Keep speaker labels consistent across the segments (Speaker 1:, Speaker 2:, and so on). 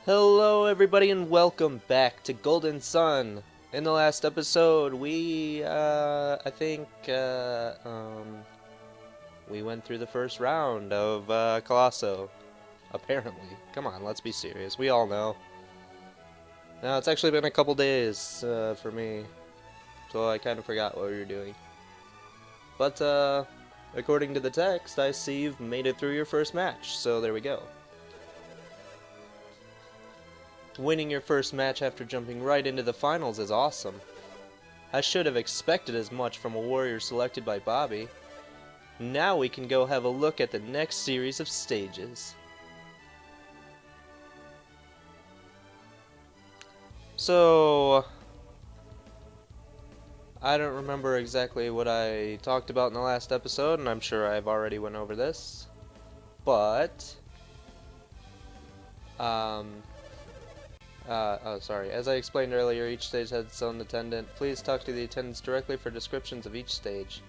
Speaker 1: Hello everybody and welcome back to Golden Sun. In the last episode we we went through the first round of Colosso. Apparently. Come on, let's be serious. We all know. Now it's actually been a couple days for me, so I kind of forgot what we were doing. But according to the text, I see you've made it through your first match, so there we go. Winning your first match after jumping right into the finals is awesome. I should have expected as much from a warrior selected by Bobby. Now we can go have a look at the next series of stages. So, I don't remember exactly what I talked about in the last episode, and I'm sure I've already went over this. But, sorry. As I explained earlier, each stage has its own attendant. Please talk to the attendants directly for descriptions of each stage.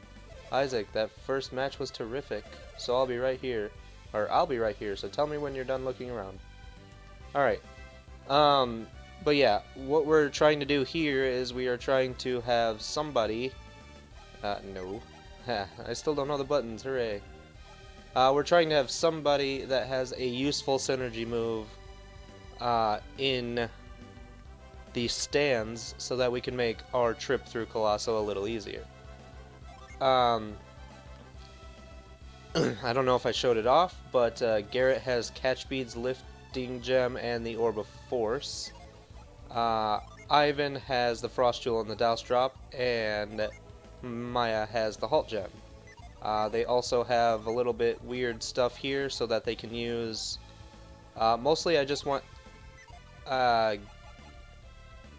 Speaker 1: Isaac, that first match was terrific, so I'll be right here. I'll be right here, so tell me when you're done looking around. Alright. But yeah, what we're trying to do here is we are trying to have somebody... no. I still don't know the buttons, hooray. We're trying to have somebody that has a useful synergy move in the stands so that we can make our trip through Colosso a little easier. I don't know if I showed it off, but Garrett has Catch Beads, Lifting Gem, and the Orb of Force. Ivan has the Frost Jewel and the Douse Drop, and Maya has the Halt Gem. They also have a little bit weird stuff here so that they can use... mostly I just want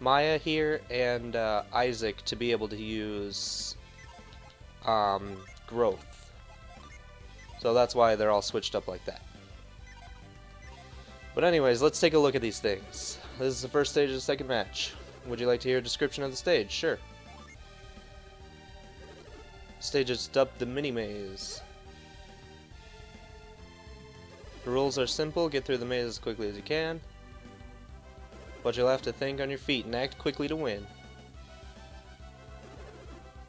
Speaker 1: Maya here and Isaac to be able to use growth. So that's why they're all switched up like that. But anyways, let's take a look at these things. This is the first stage of the second match. Would you like to hear a description of the stage? Sure. Stage is dubbed the Mini Maze. The rules are simple. Get through the maze as quickly as you can. But you'll have to think on your feet and act quickly to win.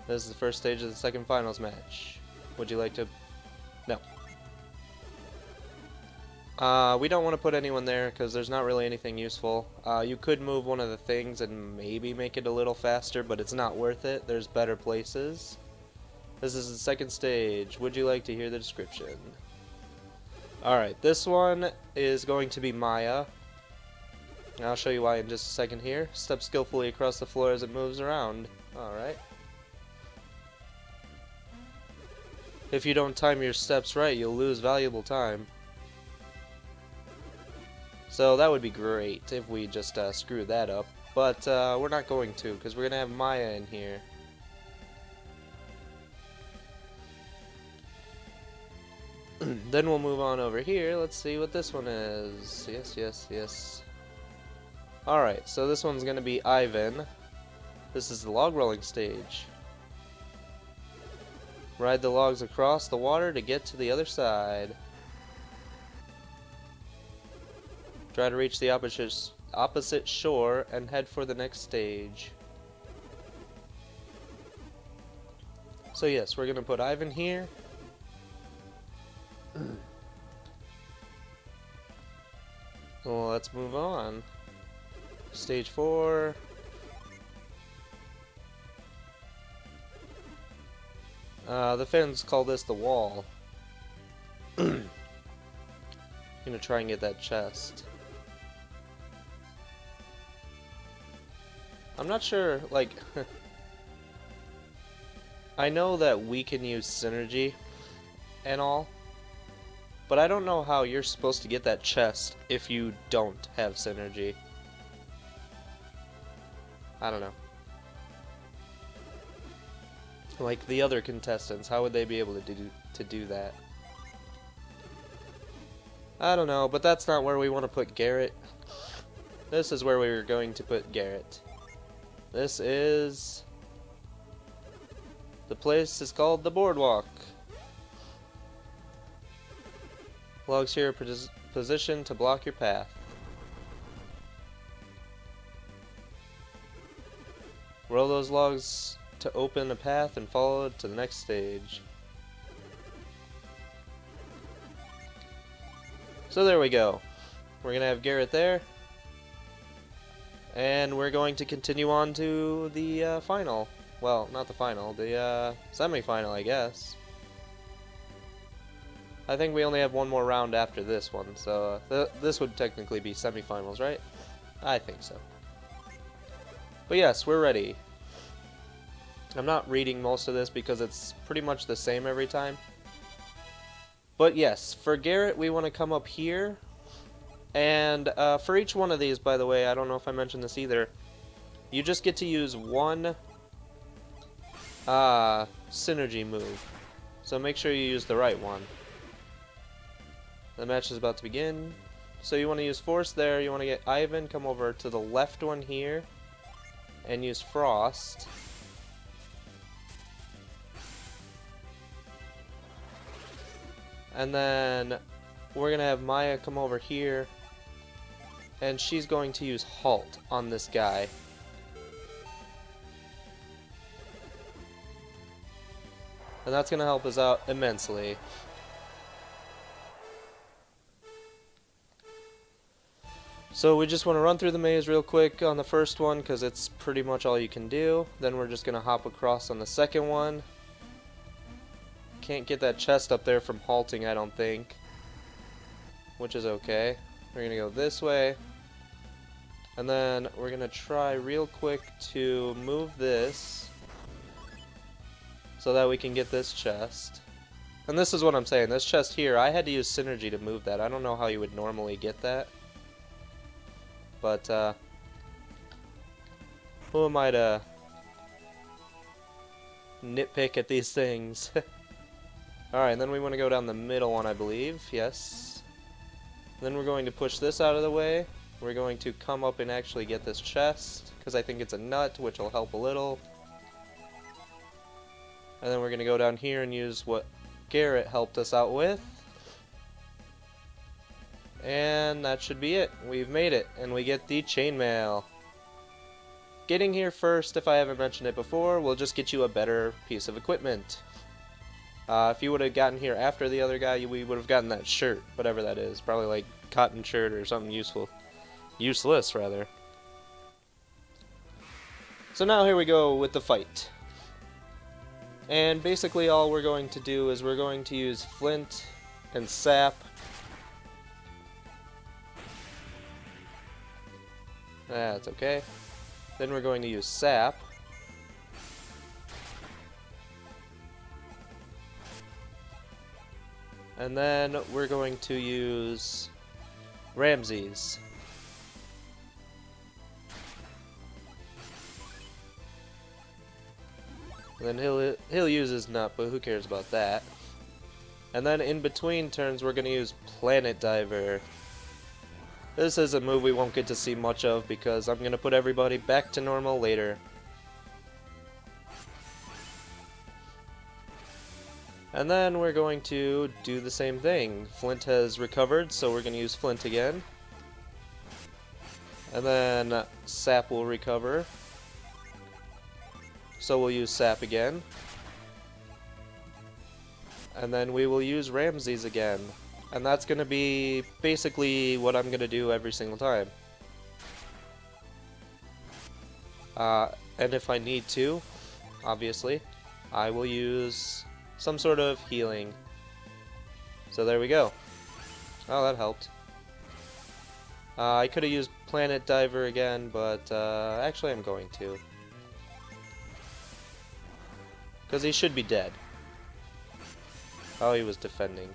Speaker 1: This is the first stage of the second finals match. Would you like to... No. We don't want to put anyone there because there's not really anything useful. You could move one of the things and maybe make it a little faster, but it's not worth it. There's better places. This is the second stage. Would you like to hear the description? Alright, this one is going to be Maya. I'll show you why in just a second here. Step skillfully across the floor as it moves around. Alright. If you don't time your steps right, you'll lose valuable time. So that would be great if we just screw that up. But we're not going to, because we're going to have Maya in here. Then we'll move on over here. Let's see what this one is. Yes. Alright, so this one's going to be Ivan. This is the log rolling stage. Ride the logs across the water to get to the other side. Try to reach the opposite shore and head for the next stage. So yes, we're going to put Ivan here. Well, let's move on. Stage 4. The fans call this the wall. Gonna try and get that chest. I'm not sure, like... I know that we can use synergy and all, but I don't know how you're supposed to get that chest if you don't have synergy. I don't know. Like the other contestants, how would they be able to do that? I don't know, but that's not where we want to put Garrett. This is where we were going to put Garrett. This is... The place is called the Boardwalk. Logs here are positioned to block your path. Roll those logs to open a path and follow it to the next stage. So there we go. We're going to have Garrett there. And we're going to continue on to the final. Well, not the final, the semi-final, I guess. I think we only have one more round after this one, so this would technically be semi-finals, right? I think so. But yes, we're ready. I'm not reading most of this because it's pretty much the same every time. But yes, for Garrett, we want to come up here. And for each one of these, by the way, I don't know if I mentioned this either, you just get to use one synergy move. So make sure you use the right one. The match is about to begin. So you want to use Force there, you want to get Ivan, come over to the left one here, and use Frost. And then we're going to have Maya come over here, and she's going to use Halt on this guy. And that's going to help us out immensely. So we just want to run through the maze real quick on the first one because it's pretty much all you can do. Then we're just going to hop across on the second one. Can't get that chest up there from halting, I don't think. Which is okay. We're going to go this way. And then we're going to try real quick to move this so that we can get this chest. And this is what I'm saying. This chest here, I had to use synergy to move that. I don't know how you would normally get that. But, who am I to nitpick at these things? Alright, and then we want to go down the middle one, I believe. Yes. Then we're going to push this out of the way. We're going to come up and actually get this chest, because I think it's a nut, which will help a little. And then we're going to go down here and use what Garrett helped us out with. And that should be it. We've made it, and we get the chainmail. Getting here first, if I haven't mentioned it before, will just get you a better piece of equipment. If you would have gotten here after the other guy, we would have gotten that shirt, whatever that is. Probably like cotton shirt or something useful. Useless, rather. So now here we go with the fight. And basically all we're going to do is we're going to use flint and sap. That's okay. Then we're going to use sap. And then we're going to use Ramses. And then he'll use his nut, but who cares about that? And then in between turns we're going to use Planet Diver. This is a move we won't get to see much of because I'm going to put everybody back to normal later. And then we're going to do the same thing. Flint has recovered, so we're going to use Flint again. And then Sap will recover. So we'll use Sap again. And then we will use Ramses again. And that's going to be basically what I'm going to do every single time. And if I need to, obviously, I will use some sort of healing. So there we go. Oh, that helped. I could have used Planet Diver again, but actually I'm going to. Because he should be dead. Oh, he was defending.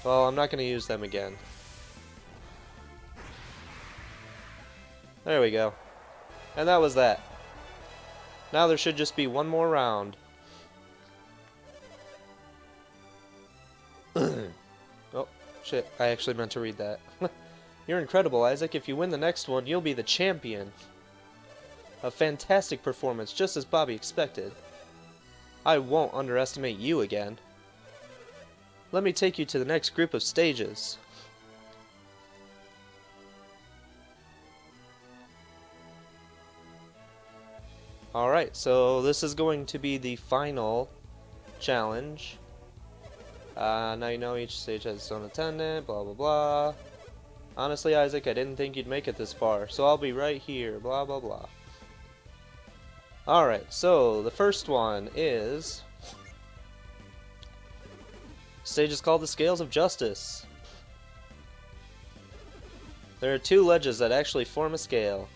Speaker 1: Well, I'm not going to use them again. There we go. And that was that. Now there should just be one more round. Oh, shit. I actually meant to read that. You're incredible, Isaac. If you win the next one, you'll be the champion. A fantastic performance, just as Bobby expected. I won't underestimate you again. Let me take you to the next group of stages. Alright, so this is going to be the final challenge. Now you know each stage has its own attendant, blah blah blah. Honestly, Isaac, I didn't think you'd make it this far, so I'll be right here, blah blah blah. Alright, so the first one is... stage is called the Scales of Justice. There are two ledges that actually form a scale.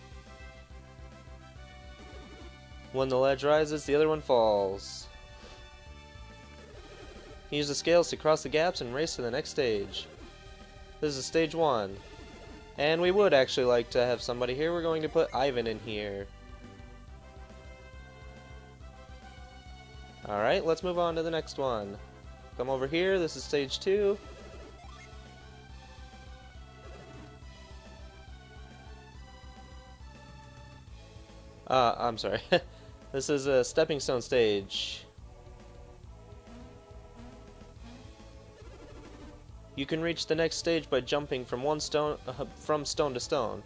Speaker 1: When the ledge rises, the other one falls. Use the scales to cross the gaps and race to the next stage. This is stage 1. And we would actually like to have somebody here. We're going to put Ivan in here. Alright, let's move on to the next one. Come over here, this is stage 2. I'm sorry. This is a stepping stone stage. You can reach the next stage by jumping from stone to stone.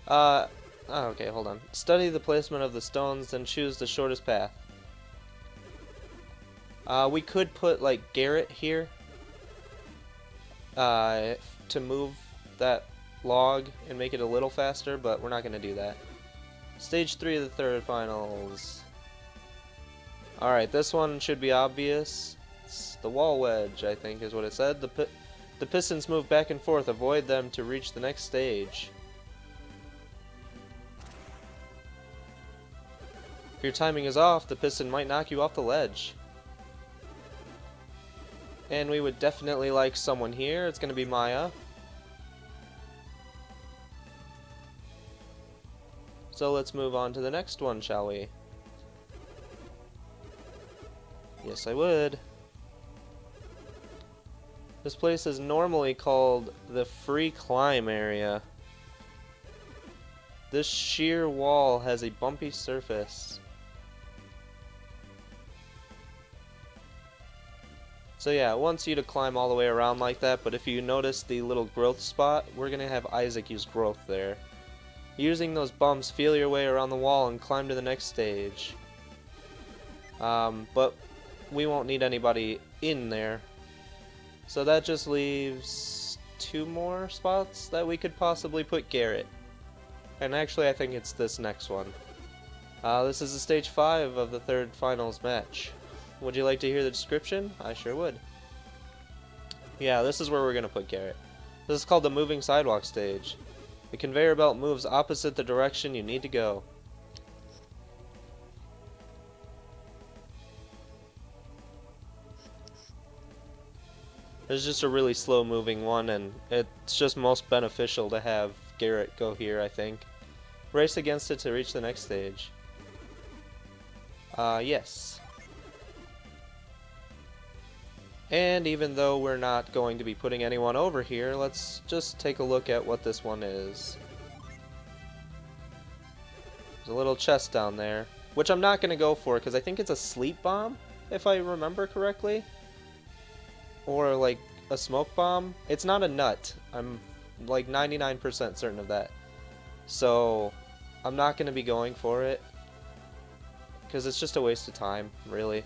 Speaker 1: Okay, hold on. Study the placement of the stones, then choose the shortest path. We could put, like, Garrett here to move that log and make it a little faster, but we're not going to do that. Stage 3 of the third finals. Alright, this one should be obvious. It's the wall wedge, I think is what it said. The pistons move back and forth. Avoid them to reach the next stage. If your timing is off, the piston might knock you off the ledge. And we would definitely like someone here. It's going to be Maya. So let's move on to the next one, shall we? Yes, I would. This place is normally called the free climb area. This sheer wall has a bumpy surface. So yeah, it wants you to climb all the way around like that, but if you notice the little growth spot, we're going to have Isaac use growth there. Using those bumps, feel your way around the wall and climb to the next stage. But we won't need anybody in there. So that just leaves 2 more spots that we could possibly put Garrett. And actually I think it's this next one. This is the stage 5 of the third finals match. Would you like to hear the description? I sure would. Yeah, this is where we're going to put Garrett. This is called the moving sidewalk stage. The conveyor belt moves opposite the direction you need to go. It's just a really slow moving one, and it's just most beneficial to have Garrett go here, I think. Race against it to reach the next stage. Yes. And even though we're not going to be putting anyone over here, let's just take a look at what this one is. There's a little chest down there, which I'm not going to go for because I think it's a sleep bomb, if I remember correctly. Or like a smoke bomb. It's not a nut. I'm like 99% certain of that. So I'm not going to be going for it because it's just a waste of time, really.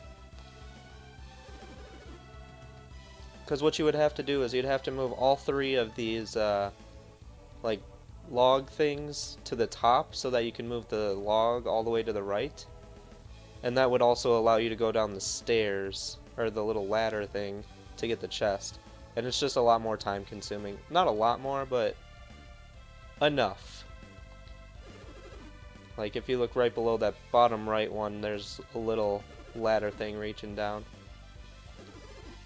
Speaker 1: Because what you would have to do is you'd have to move all 3 of these like log things to the top so that you can move the log all the way to the right. And that would also allow you to go down the stairs, or the little ladder thing, to get the chest. And it's just a lot more time consuming. Not a lot more, but enough. Like if you look right below that bottom right one, there's a little ladder thing reaching down.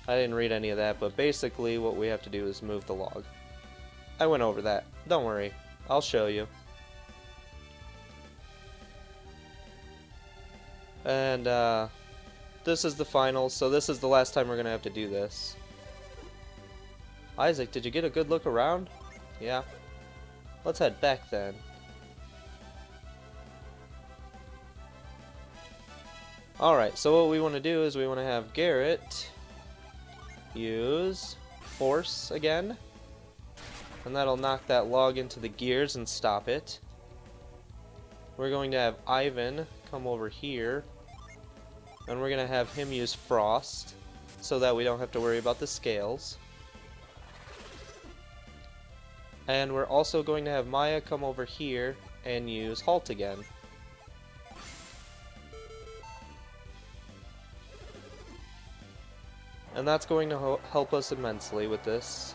Speaker 1: I didn't read any of that, but basically what we have to do is move the log. I went over that. Don't worry. I'll show you. And this is the final, so this is the last time we're going to have to do this. Isaac, did you get a good look around? Yeah. Let's head back then. Alright, so what we want to do is we want to have Garrett use force again, and that'll knock that log into the gears and stop it. We're going to have Ivan come over here. And we're going to have him use Frost, so that we don't have to worry about the scales. And we're also going to have Maya come over here and use Halt again. And that's going to help us immensely with this.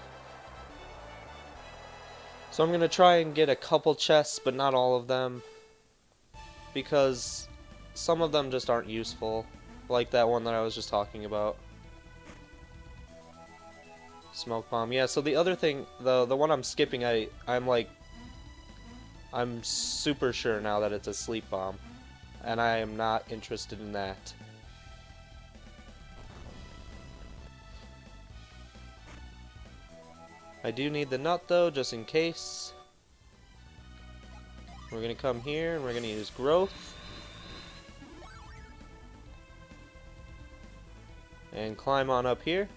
Speaker 1: So I'm going to try and get a couple chests, but not all of them. Because some of them just aren't useful. Like that one that I was just talking about. Smoke bomb. Yeah, so the other thing, the one I'm skipping, I'm super sure now that it's a sleep bomb. And I am not interested in that. I do need the nut though, just in case. We're gonna come here and we're gonna use growth. And climb on up here.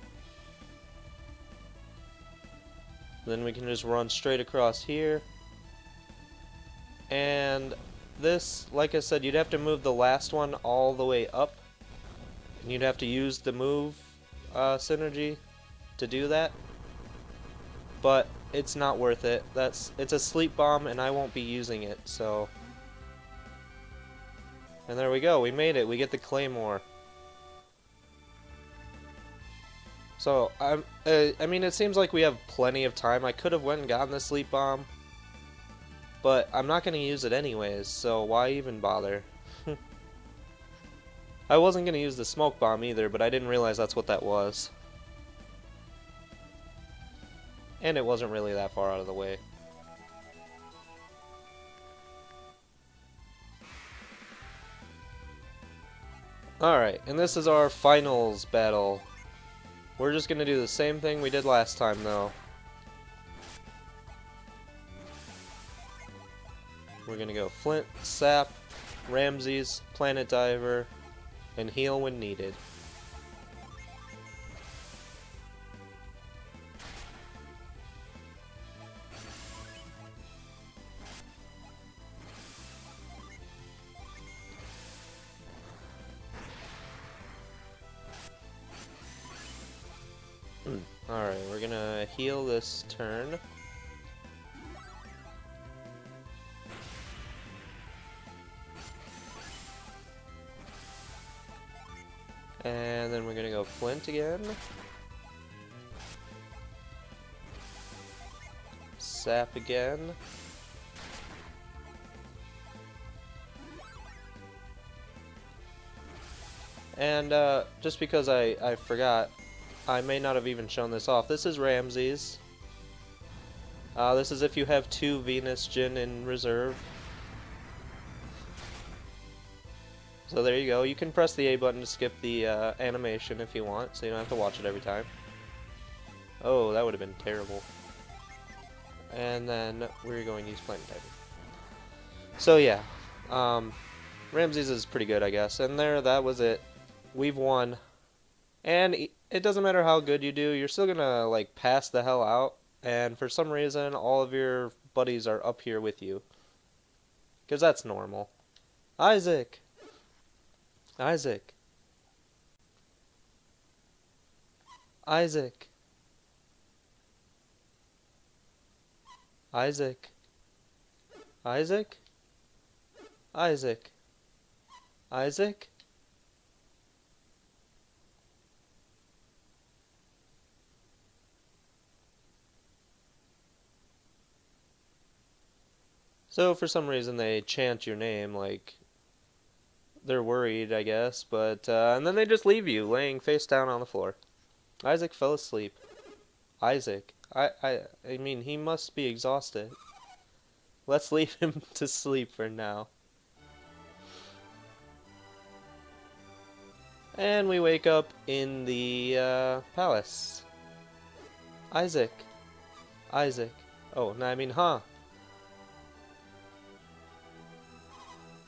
Speaker 1: Then we can just run straight across here. And this, like I said, you'd have to move the last one all the way up. And you'd have to use the move synergy to do that. But it's not worth it. It's a sleep bomb and I won't be using it, so. And there we go, we made it. We get the claymore. So I mean, it seems like we have plenty of time. I could have went and gotten the sleep bomb, but I'm not going to use it anyways, so why even bother? I wasn't going to use the smoke bomb either, but I didn't realize that's what that was. And it wasn't really that far out of the way. Alright, and this is our finals battle. We're just gonna do the same thing we did last time though. We're gonna go Flint, Sap, Ramses, Planet Diver, and heal when needed. Alright, we're gonna heal this turn. And then we're gonna go Flint again. Sap again. And just because I forgot, I may not have even shown this off. This is Ramses. This is if you have 2 Venus Djinn in reserve. So there you go. You can press the A button to skip the animation if you want, so you don't have to watch it every time. Oh, that would have been terrible. And then we're going to use Planet Diver. So yeah, Ramses is pretty good, I guess. And there, that was it. We've won. And it doesn't matter how good you do, you're still gonna, like, pass the hell out. And for some reason, all of your buddies are up here with you. Because that's normal. Isaac! Isaac! Isaac! Isaac! Isaac? Isaac! Isaac? So for some reason they chant your name, like they're worried, I guess, but and then they just leave you laying face down on the floor. Isaac fell asleep. Isaac, I mean, he must be exhausted. Let's leave him to sleep for now. And we wake up in the palace. Isaac. Isaac. Oh, no, I mean, huh?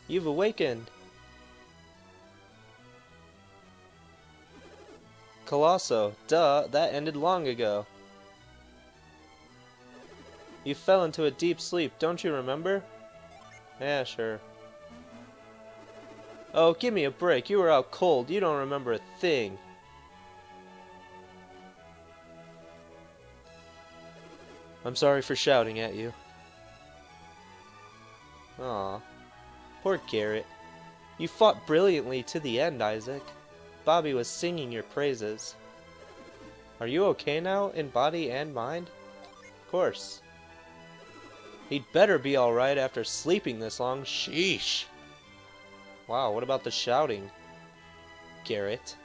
Speaker 1: You've awakened. Colosso. Duh, that ended long ago. You fell into a deep sleep, don't you remember? Yeah, sure. Oh, give me a break. You were out cold. You don't remember a thing. I'm sorry for shouting at you. Aw. Poor Garrett. You fought brilliantly to the end, Isaac. Bobby was singing your praises. Are you okay now, in body and mind? Of course. He'd better be alright after sleeping this long. Sheesh. Wow, what about the shouting? Garrett.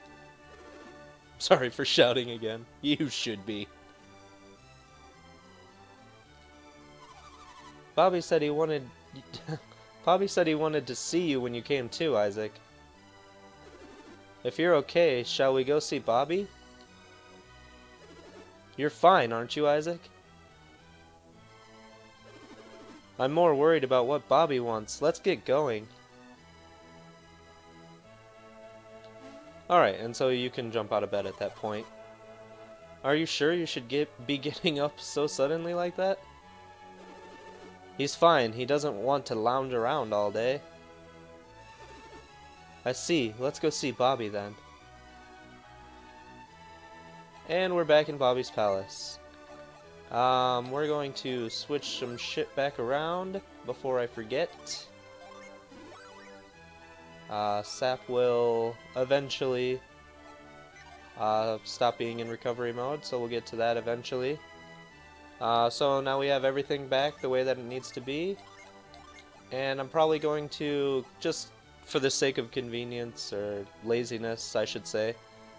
Speaker 1: Sorry for shouting again. You should be. Bobby said he wanted... Bobby said he wanted to see you when you came to, Isaac. If you're okay, shall we go see Bobby? You're fine, aren't you, Isaac? I'm more worried about what Bobby wants. Let's get going. Alright, and so you can jump out of bed at that point. Are you sure you should be getting up so suddenly like that? He's fine. He doesn't want to lounge around all day. I see. Let's go see Bobby then. And we're back in Bobby's palace. We're going to switch some shit back around before I forget. Sap will eventually stop being in recovery mode, so we'll get to that eventually. So now we have everything back the way that it needs to be. And I'm probably going to, just for the sake of convenience, or laziness I should say,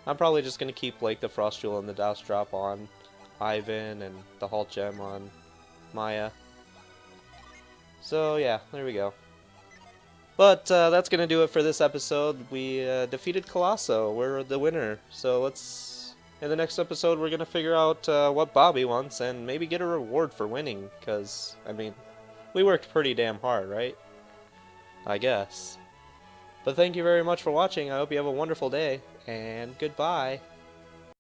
Speaker 1: I'm probably just going to keep like the Frost Jewel and the Douse Drop on Ivan and the Halt Gem on Maya. So yeah, there we go. But that's going to do it for this episode. We defeated Colosso. We're the winner. So let's, in the next episode, we're going to figure out what Bobby wants and maybe get a reward for winning. Because, I mean, we worked pretty damn hard, right? I guess. But thank you very much for watching. I hope you have a wonderful day. And goodbye.